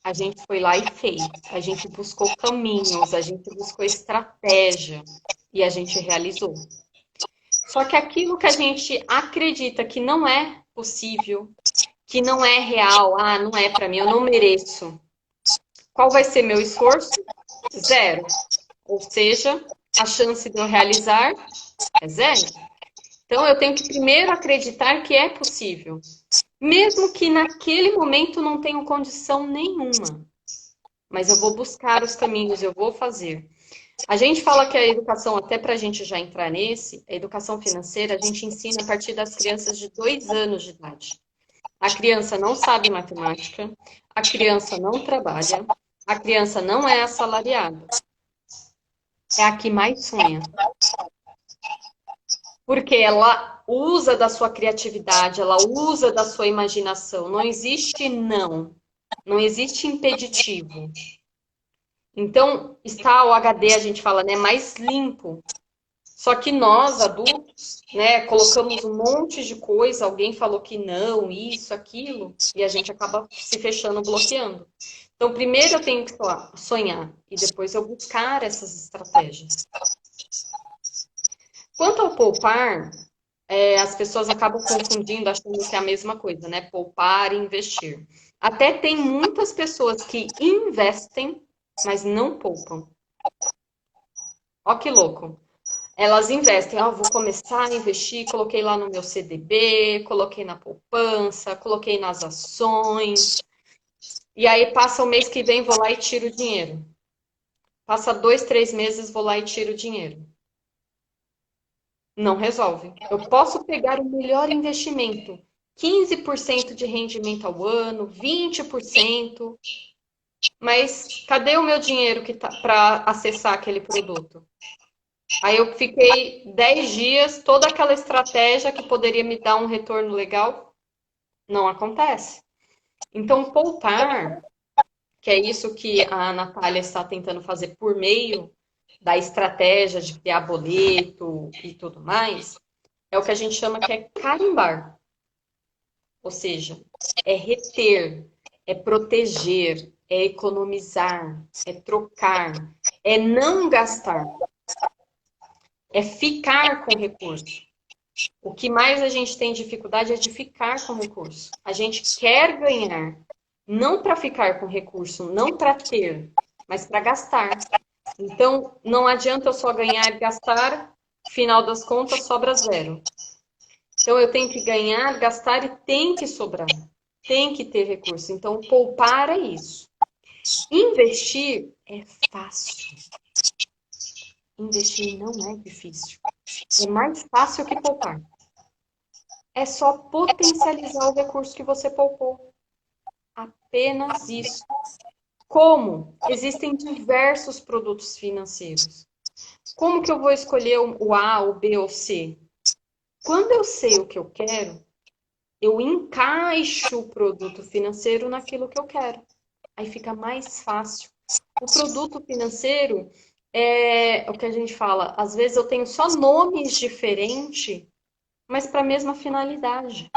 a gente foi lá e fez. A gente buscou caminhos, a gente buscou estratégia e a gente realizou. Só que aquilo que a gente acredita que não é possível, que não é real, não é para mim, eu não mereço. Qual vai ser meu esforço? Zero. Ou seja, a chance de eu realizar é zero. Então eu tenho que primeiro acreditar que é possível, mesmo que naquele momento não tenha condição nenhuma. Mas eu vou buscar os caminhos, eu vou fazer. A gente fala que a educação, até para a gente já entrar nesse, a educação financeira, a gente ensina a partir das crianças de 2 anos de idade. A criança não sabe matemática, a criança não trabalha, a criança não é assalariada. É a que mais sonha. Porque ela usa da sua criatividade, ela usa da sua imaginação. Não existe não. Não existe impeditivo. Então, está o HD, a gente fala, né, mais limpo. Só que nós, adultos, né, colocamos um monte de coisa, alguém falou que não, isso, aquilo, e a gente acaba se fechando, bloqueando. Então, primeiro eu tenho que sonhar, e depois eu buscar essas estratégias. Quanto ao poupar, as pessoas acabam confundindo, achando que é a mesma coisa, né? Poupar e investir. Até tem muitas pessoas que investem, mas não poupam. Ó que louco. Elas investem, vou começar a investir, coloquei lá no meu CDB, coloquei na poupança, coloquei nas ações. E aí passa o mês que vem, vou lá e tiro o dinheiro. Passa 2, 3 meses, vou lá e tiro o dinheiro. Não resolve. Eu posso pegar o melhor investimento, 15% de rendimento ao ano, 20%, mas cadê o meu dinheiro que tá para acessar aquele produto? Aí eu fiquei 10 dias, toda aquela estratégia que poderia me dar um retorno legal, não acontece. Então, poupar, que é isso que a Natália está tentando fazer por meio da estratégia de criar boleto e tudo mais, é o que a gente chama que é carimbar. Ou seja, é reter, é proteger, é economizar, é trocar, é não gastar, é ficar com recurso. O que mais a gente tem dificuldade é de ficar com recurso. A gente quer ganhar, não para ficar com recurso, não para ter, mas para gastar. Então, não adianta eu só ganhar e gastar, final das contas sobra zero. Então, eu tenho que ganhar, gastar e tem que sobrar. Tem que ter recurso. Então, poupar é isso. Investir é fácil. Investir não é difícil. É mais fácil que poupar. É só potencializar o recurso que você poupou. Apenas isso. Como? Existem diversos produtos financeiros. Como que eu vou escolher o A, o B ou o C? Quando eu sei o que eu quero, eu encaixo o produto financeiro naquilo que eu quero. Aí fica mais fácil. O produto financeiro é o que a gente fala, às vezes eu tenho só nomes diferentes, mas para a mesma finalidade,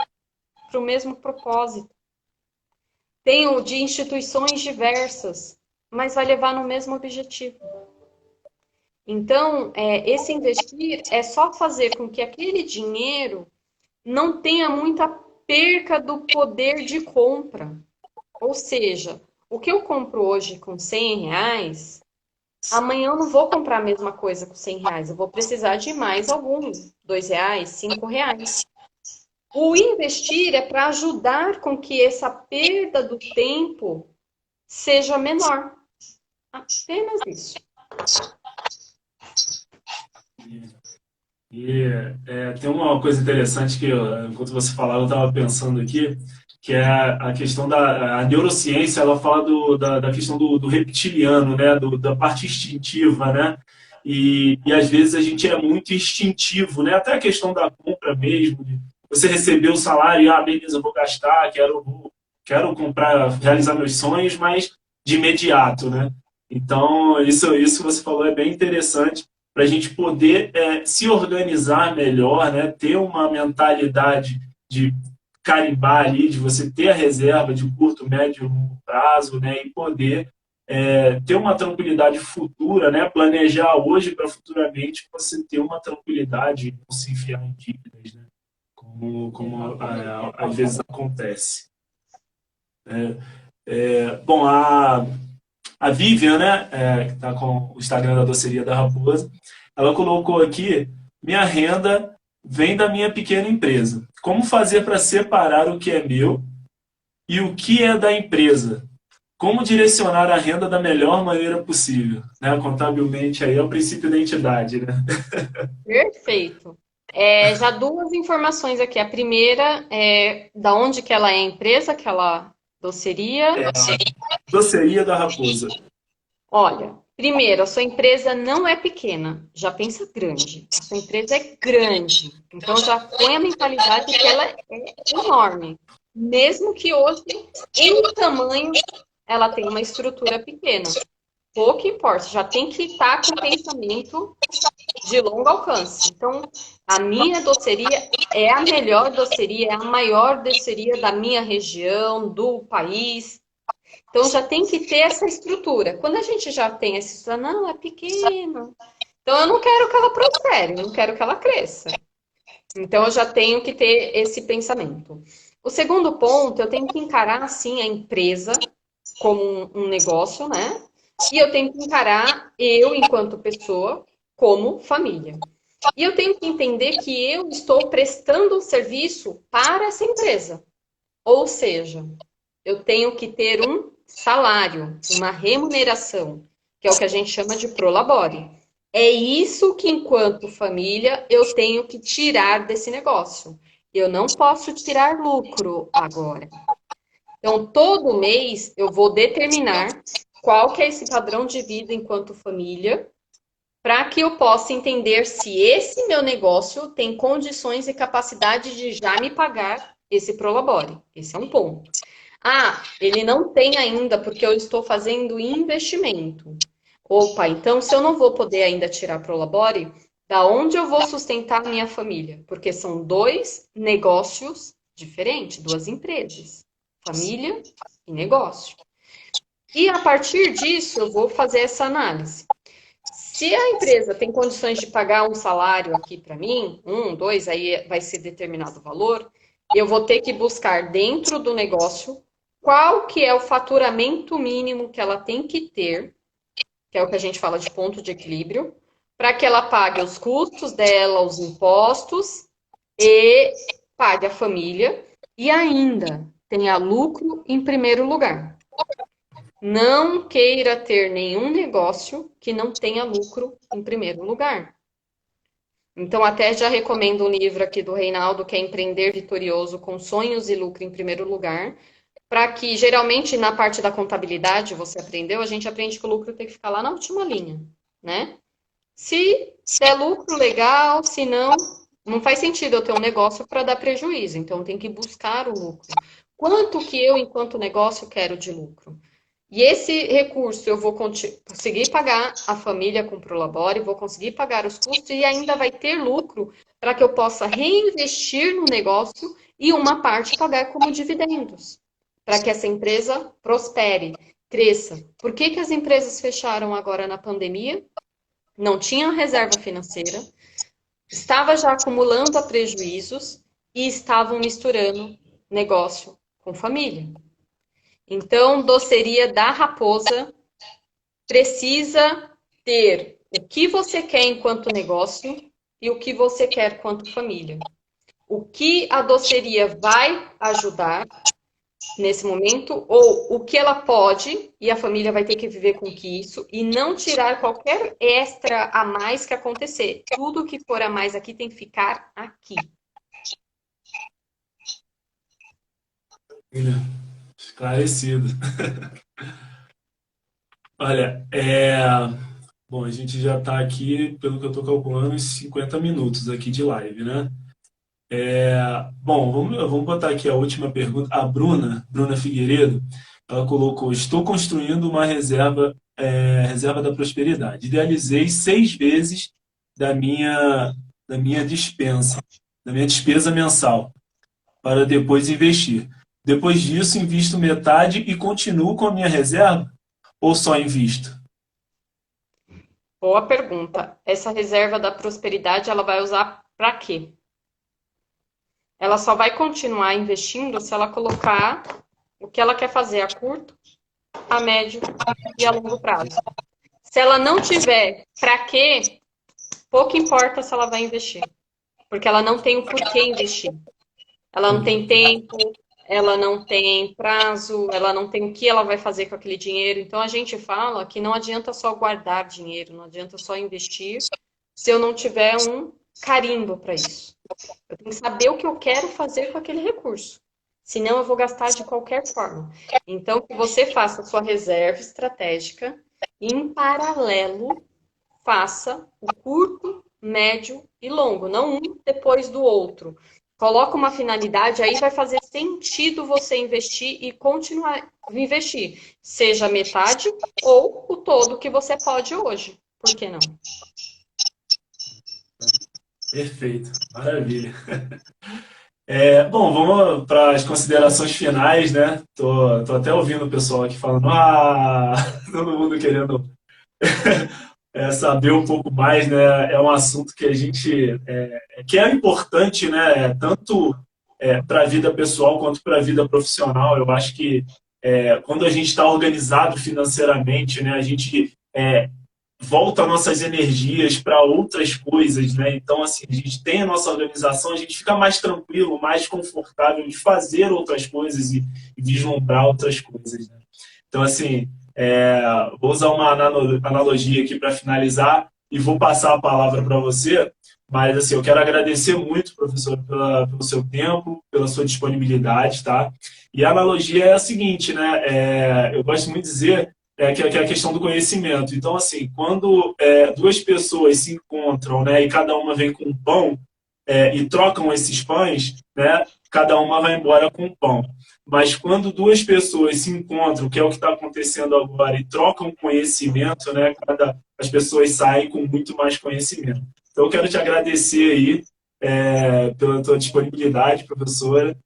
para o mesmo propósito. Tenho de instituições diversas, mas vai levar no mesmo objetivo. Então, esse investir é só fazer com que aquele dinheiro não tenha muita perca do poder de compra. Ou seja, o que eu compro hoje com R$ 100, amanhã eu não vou comprar a mesma coisa com R$ 100. Eu vou precisar de mais alguns, R$ 2, R$ 5. O investir é para ajudar com que essa perda do tempo seja menor. Apenas isso. E tem uma coisa interessante que, enquanto você falava, eu estava pensando aqui, que é a questão da a neurociência, ela fala da questão do reptiliano, né, da parte instintiva, né? E às vezes a gente é muito instintivo, né? Até a questão da compra mesmo, de você recebeu o salário, beleza, eu vou gastar, quero comprar, realizar meus sonhos, mas de imediato, né? Então, isso que você falou é bem interessante para a gente poder se organizar melhor, né? Ter uma mentalidade de carimbar ali, de você ter a reserva de curto, médio e longo prazo, né? E poder ter uma tranquilidade futura, né? Planejar hoje para futuramente você ter uma tranquilidade e não se enfiar em dívidas, né? Como às vezes acontece. Bom, a Vivian, né, que está com o Instagram da Doceria da Raposa, ela colocou aqui: minha renda vem da minha pequena empresa. Como fazer para separar o que é meu e o que é da empresa? Como direcionar a renda da melhor maneira possível? Né, contabilmente, aí é o princípio da entidade. Né? Perfeito. Já duas informações aqui. A primeira é da onde que ela é a empresa, aquela doceria. Doceria da Raposa. Olha, primeiro, a sua empresa não é pequena, já pensa grande. A sua empresa é grande, então já põe a mentalidade que ela é enorme. Mesmo que hoje, em tamanho, ela tenha uma estrutura pequena. Pouco importa, já tem que estar com pensamento de longo alcance. Então, a minha doceria é a melhor doceria, é a maior doceria da minha região, do país. Então, já tem que ter essa estrutura. Quando a gente já tem essa estrutura, não, é pequeno. Então, eu não quero que ela prospere, eu não quero que ela cresça. Então, eu já tenho que ter esse pensamento. O segundo ponto, eu tenho que encarar, sim, a empresa como um negócio, né? E eu tenho que encarar eu, enquanto pessoa, como família. E eu tenho que entender que eu estou prestando um serviço para essa empresa. Ou seja, eu tenho que ter um salário, uma remuneração, que é o que a gente chama de prolabore. É isso que, enquanto família, eu tenho que tirar desse negócio. Eu não posso tirar lucro agora. Então, todo mês eu vou determinar qual que é esse padrão de vida enquanto família, para que eu possa entender se esse meu negócio tem condições e capacidade de já me pagar esse prolabore. Esse é um ponto. Ah, ele não tem ainda porque eu estou fazendo investimento. Opa, então se eu não vou poder ainda tirar prolabore, da onde eu vou sustentar a minha família? Porque são dois negócios diferentes, duas empresas, família e negócio. E a partir disso eu vou fazer essa análise. Se a empresa tem condições de pagar um salário aqui para mim, um, dois, aí vai ser determinado o valor, eu vou ter que buscar dentro do negócio qual que é o faturamento mínimo que ela tem que ter, que é o que a gente fala de ponto de equilíbrio, para que ela pague os custos dela, os impostos e pague a família e ainda tenha lucro em primeiro lugar. Não queira ter nenhum negócio que não tenha lucro em primeiro lugar. Então, até já recomendo um livro aqui do Reinaldo, que é Empreender Vitorioso com Sonhos e Lucro em Primeiro Lugar, para que, geralmente, na parte da contabilidade, você aprendeu, a gente aprende que o lucro tem que ficar lá na última linha, né? Se der lucro, legal, se não, não faz sentido eu ter um negócio para dar prejuízo, então tem que buscar o lucro. Quanto que eu, enquanto negócio, quero de lucro? E esse recurso eu vou conseguir pagar a família com Prolabore, vou conseguir pagar os custos e ainda vai ter lucro para que eu possa reinvestir no negócio e uma parte pagar como dividendos, para que essa empresa prospere, cresça. Por que que as empresas fecharam agora na pandemia? Não tinham reserva financeira, estava já acumulando a prejuízos e estavam misturando negócio com família. Então, doceria da Raposa precisa ter o que você quer enquanto negócio e o que você quer quanto família. O que a doceria vai ajudar nesse momento, ou o que ela pode, e a família vai ter que viver com isso, e não tirar qualquer extra a mais que acontecer. Tudo que for a mais aqui tem que ficar aqui. Esclarecido. Olha, bom, a gente já está aqui, pelo que eu estou calculando, uns 50 minutos aqui de live, né? Bom, vamos botar aqui a última pergunta. A Bruna Figueiredo, ela colocou: estou construindo uma reserva da prosperidade. Idealizei 6 vezes da minha, da minha dispensa, da minha despesa mensal, para depois investir. Depois disso, invisto metade e continuo com a minha reserva? Ou só invisto? Boa pergunta. Essa reserva da prosperidade, ela vai usar para quê? Ela só vai continuar investindo se ela colocar o que ela quer fazer a curto, a médio e a longo prazo. Se ela não tiver para quê, pouco importa se ela vai investir, porque ela não tem o porquê investir. Ela não tem tempo, ela não tem prazo, ela não tem o que ela vai fazer com aquele dinheiro. Então a gente fala que não adianta só guardar dinheiro, não adianta só investir se eu não tiver um carimbo para isso. Eu tenho que saber o que eu quero fazer com aquele recurso. Senão eu vou gastar de qualquer forma. Então, que você faça a sua reserva estratégica e, em paralelo, faça o curto, médio e longo, não um depois do outro. Coloca uma finalidade, aí vai fazer sentido você investir e continuar a investir. Seja metade ou o todo que você pode hoje. Por que não? Perfeito, maravilha. Bom, vamos para as considerações finais, né? Tô até ouvindo o pessoal aqui falando, todo mundo querendo saber um pouco mais, né? É um assunto que a gente que é importante, né? Tanto para a vida pessoal quanto para a vida profissional. Eu acho que quando a gente está organizado financeiramente, né? A gente volta nossas energias para outras coisas, né? Então, assim, a gente tem a nossa organização, a gente fica mais tranquilo, mais confortável de fazer outras coisas e vislumbrar outras coisas, né? Então, assim, vou usar uma analogia aqui para finalizar. e vou passar a palavra para você. Mas, assim, eu quero agradecer muito, professor, pelo seu tempo, pela sua disponibilidade, tá? E a analogia é a seguinte, né? Eu gosto muito de dizer que é a questão do conhecimento. Então, assim, quando duas pessoas se encontram, né, e cada uma vem com um pão, e trocam esses pães, né, cada uma vai embora com um pão. Mas quando duas pessoas se encontram, que é o que está acontecendo agora, e trocam conhecimento, né, as pessoas saem com muito mais conhecimento. Então, eu quero te agradecer aí pela tua disponibilidade, professora,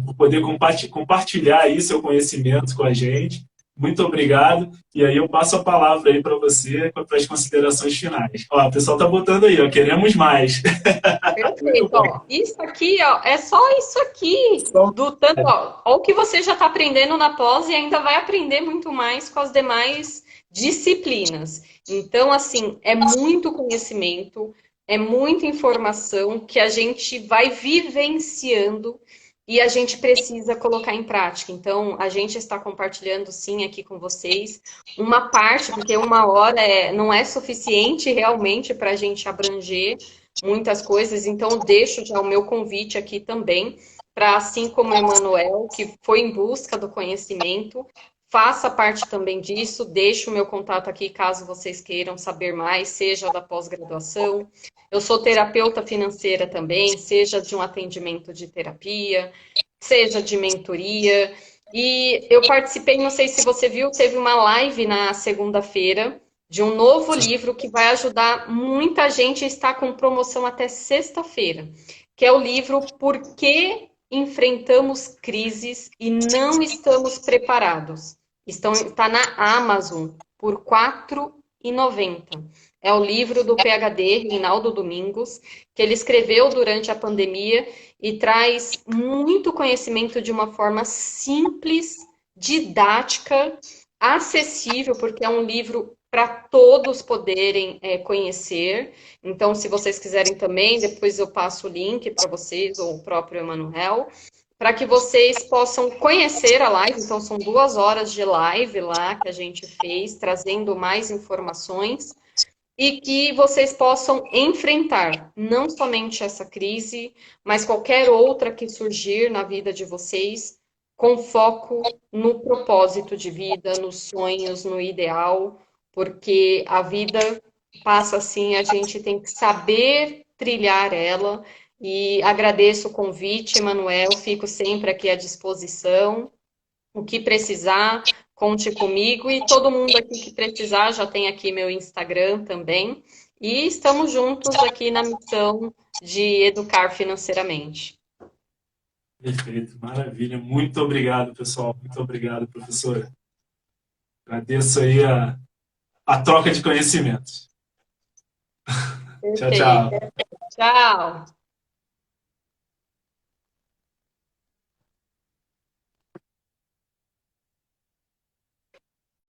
por poder compartilhar aí seu conhecimento com a gente. Muito obrigado. E aí eu passo a palavra aí para você para as considerações finais. Ó, o pessoal está botando aí, ó, queremos mais. Muito Perfeito, bom. ó. Isso aqui, ó, é só isso aqui Então, do tanto, ó, o que você já está aprendendo na pós e ainda vai aprender muito mais com as demais disciplinas. Então, assim, é muito conhecimento, é muita informação que a gente vai vivenciando e a gente precisa colocar em prática. Então, a gente está compartilhando, sim, aqui com vocês uma parte, porque uma hora não é suficiente realmente para a gente abranger muitas coisas, então eu deixo já o meu convite aqui também, para assim como o Emanuel, que foi em busca do conhecimento, faça parte também disso, deixo o meu contato aqui caso vocês queiram saber mais, seja da pós-graduação. Eu sou terapeuta financeira também, seja de um atendimento de terapia, seja de mentoria. E eu participei, não sei se você viu, teve uma live na segunda-feira de um novo livro que vai ajudar muita gente a estar com promoção até sexta-feira, que é o livro Por que enfrentamos crises e não estamos preparados. Está na Amazon por R$ 4,90. É o livro do PhD Reinaldo Domingos, que ele escreveu durante a pandemia e traz muito conhecimento de uma forma simples, didática, acessível, porque é um livro para todos poderem conhecer. Então, se vocês quiserem também, depois eu passo o link para vocês, ou o próprio Emanuel, para que vocês possam conhecer a live. Então, são 2 horas de live lá que a gente fez, trazendo mais informações e que vocês possam enfrentar não somente essa crise, mas qualquer outra que surgir na vida de vocês, com foco no propósito de vida, nos sonhos, no ideal, porque a vida passa assim, a gente tem que saber trilhar ela. E agradeço o convite, Emanuel, fico sempre aqui à disposição. O que precisar, conte comigo. E todo mundo aqui que precisar, já tem aqui meu Instagram também. E estamos juntos aqui na missão de educar financeiramente. perfeito, maravilha. Muito obrigado, pessoal. Muito obrigado, professora. Agradeço aí a troca de conhecimentos. Tchau, Perfeito. tchau. Tchau.